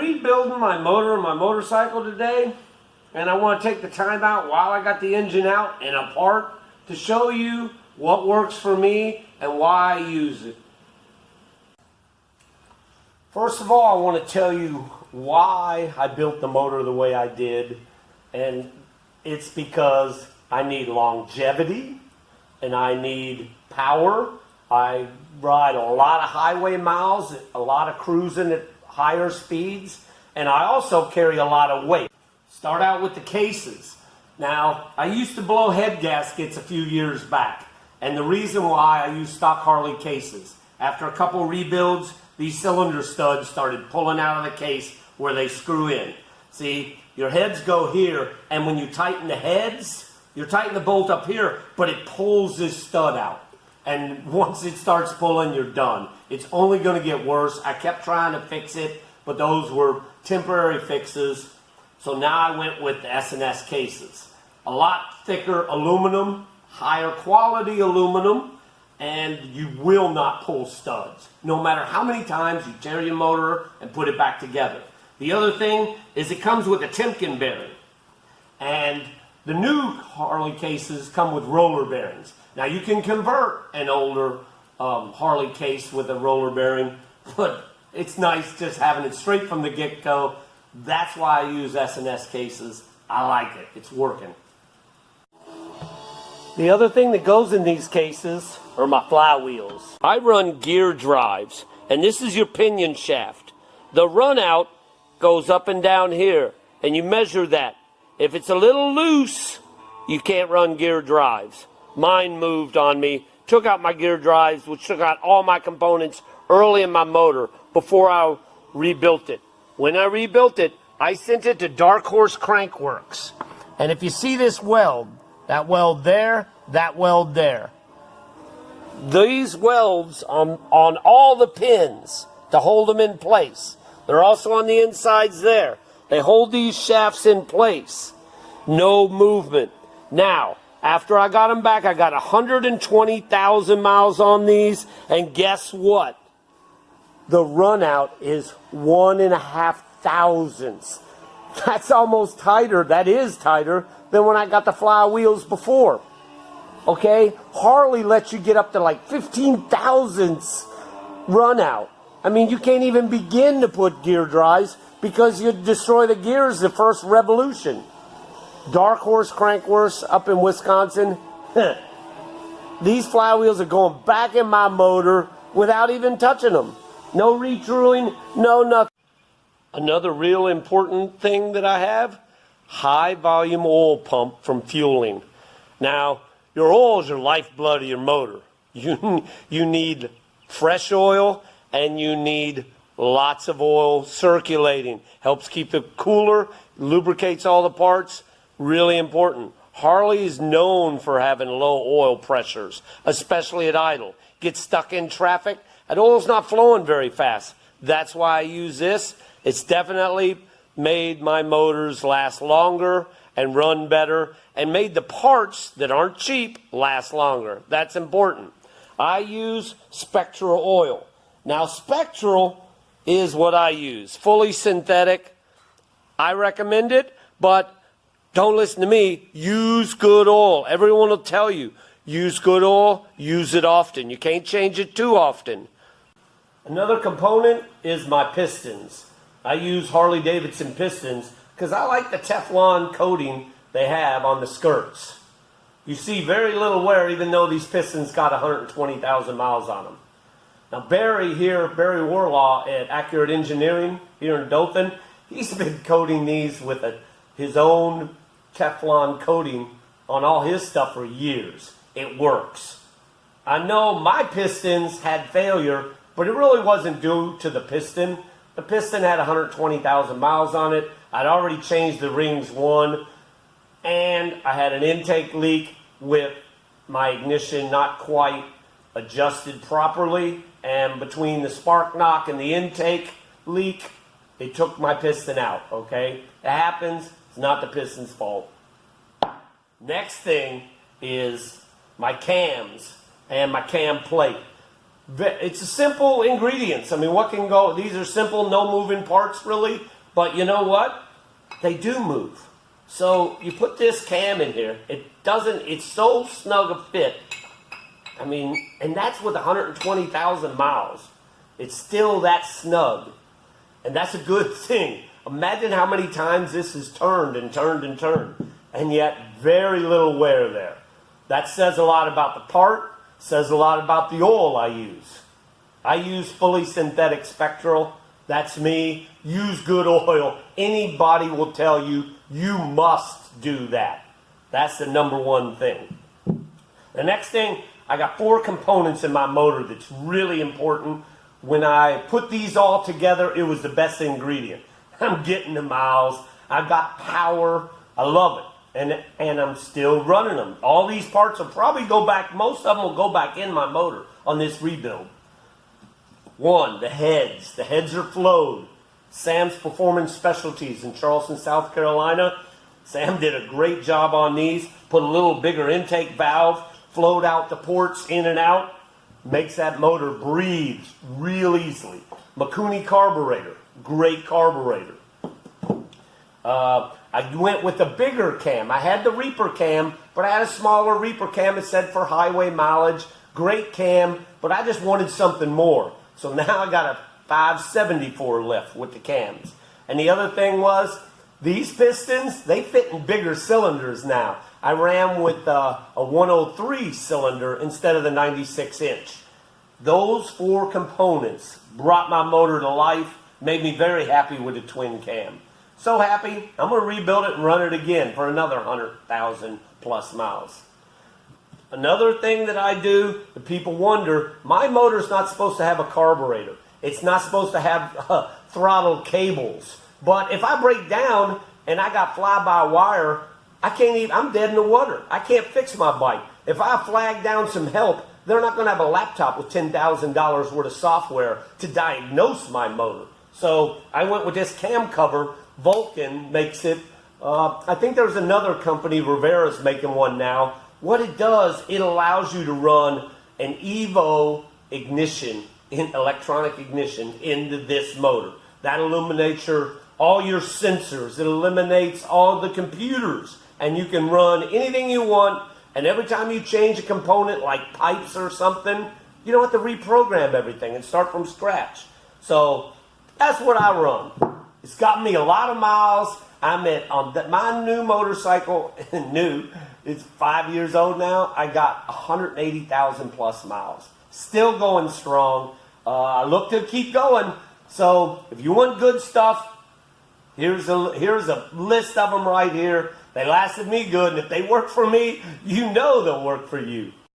rebuilding my motor and my motorcycle today, and I want to take the time out while I got the engine out and apart to show you what works for me and why I use it. First of all, I want to tell you why I built the motor the way I did, and it's because I need longevity and I need power. I ride a lot of highway miles, a lot of cruising at higher speeds, and I also carry a lot of weight. Start out with the cases. Now, I used to blow head gaskets a few years back, and the reason why I use stock Harley cases. After a couple rebuilds, these cylinder studs started pulling out of the case where they screw in. See, your heads go here, and when you tighten the heads, you tighten the bolt up here, but it pulls this stud out. And once it starts pulling, you're done. It's only going to get worse. I kept trying to fix it, but those were temporary fixes. So now I went with the S&S cases. A lot thicker aluminum, higher quality aluminum, and you will not pull studs, no matter how many times you tear your motor and put it back together. The other thing is it comes with a Timken bearing. And the new Harley cases come with roller bearings. Now you can convert an older Harley case with a roller bearing, but it's nice just having it straight from the get-go. That's why I use S&S cases. I like it. It's working. The other thing that goes in these cases are my flywheels. I run gear drives, and this is your pinion shaft. The run out goes up and down here, and you measure that. If it's a little loose, you can't run gear drives. Mine moved on me, took out my gear drives, which took out all my components early in my motor before I rebuilt it. When I rebuilt it, I sent it to Darkhorse Crankworks. And if you see this weld, that weld there, that weld there, these welds on all the pins to hold them in place. They're also on the insides there. They hold these shafts in place. No movement. Now, after I got them back, I got 120,000 miles on these, and guess what? The run out is 1.5 thousandths. That's almost tighter. That is tighter than when I got the flywheels before. Okay? Harley lets you get up to like 15 thousandths run out. I mean, you can't even begin to put gear drives because you destroy the gears the first revolution. Darkhorse Crankworks up in Wisconsin. These flywheels are going back in my motor without even touching them. No retooling, no nothing. Another real important thing that I have, high volume oil pump from Feuling. Now, your oil is your lifeblood of your motor. You need fresh oil and you need lots of oil circulating. Helps keep it cooler, lubricates all the parts. Really important. Harley is known for having low oil pressures, especially at idle. Get stuck in traffic, and oil's not flowing very fast. That's why I use this. It's definitely made my motors last longer and run better, and made the parts that aren't cheap last longer. That's important. I use Spectro oil. Now, Spectro is what I use. Fully synthetic. I recommend it, but don't listen to me. Use good oil. Everyone will tell you, use good oil, use it often. You can't change it too often. Another component is my pistons. I use Harley-Davidson pistons because I like the Teflon coating they have on the skirts. You see very little wear even though these pistons got 120,000 miles on them. Now Barry Warlaw at Accurate Engineering here in Dothan, he's been coating these with his own Teflon coating on all his stuff for years. It works. I know my pistons had failure, but it really wasn't due to the piston. The piston had 120,000 miles on it. I'd already changed the rings one, and I had an intake leak with my ignition not quite adjusted properly, and between the spark knock and the intake leak, it took my piston out, okay? It happens. It's not the piston's fault. Next thing is my cams and my cam plate. It's a simple ingredients. I mean, what can go? These are simple, no moving parts really. But you know what? They do move. So you put this cam in here. It's so snug a fit. I mean, and that's with 120,000 miles. It's still that snug. And that's a good thing. Imagine how many times this has turned and turned and turned. And yet, very little wear there. That says a lot about the part. Says a lot about the oil I use. I use fully synthetic Spectro. That's me. Use good oil. Anybody will tell you, you must do that. That's the number one thing. The next thing, I got 4 components in my motor that's really important. When I put these all together, it was the best ingredient. I'm getting the miles. I've got power. I love it. And I'm still running them. All these parts will probably go back. Most of them will go back in my motor on this rebuild. 1, the heads. The heads are flowed. Sam's Performance Specialties in Charleston, South Carolina. Sam did a great job on these. Put a little bigger intake valve. Flowed out the ports in and out. Makes that motor breathe real easily. Makuni carburetor. Great carburetor. I went with the bigger cam. I had the Reaper cam, but I had a smaller Reaper cam. It said for highway mileage. Great cam, but I just wanted something more. So now I got a 574 lift with the cams. And the other thing was, these pistons, they fit in bigger cylinders now. I ran with a 103 cylinder instead of the 96 inch. Those 4 components brought my motor to life, made me very happy with the twin cam. So happy, I'm going to rebuild it and run it again for another 100,000 plus miles. Another thing that I do, the people wonder, my motor's not supposed to have a carburetor. It's not supposed to have throttle cables. But if I break down and I got fly-by-wire, I'm dead in the water. I can't fix my bike. If I flag down some help, they're not going to have a laptop with $10,000 worth of software to diagnose my motor. So I went with this cam cover. Vulcan makes it. I think there's another company, Rivera's making one now. What it does, it allows you to run an Evo ignition, electronic ignition, into this motor. That eliminates all your sensors. It eliminates all the computers. And you can run anything you want. And every time you change a component like pipes or something, you don't have to reprogram everything and start from scratch. So that's what I run. It's gotten me a lot of miles. On my new motorcycle, it's 5 years old now. I got 180,000 plus miles. Still going strong. I look to keep going. So if you want good stuff, here's a list of them right here. They lasted me good, and if they work for me, you know they'll work for you.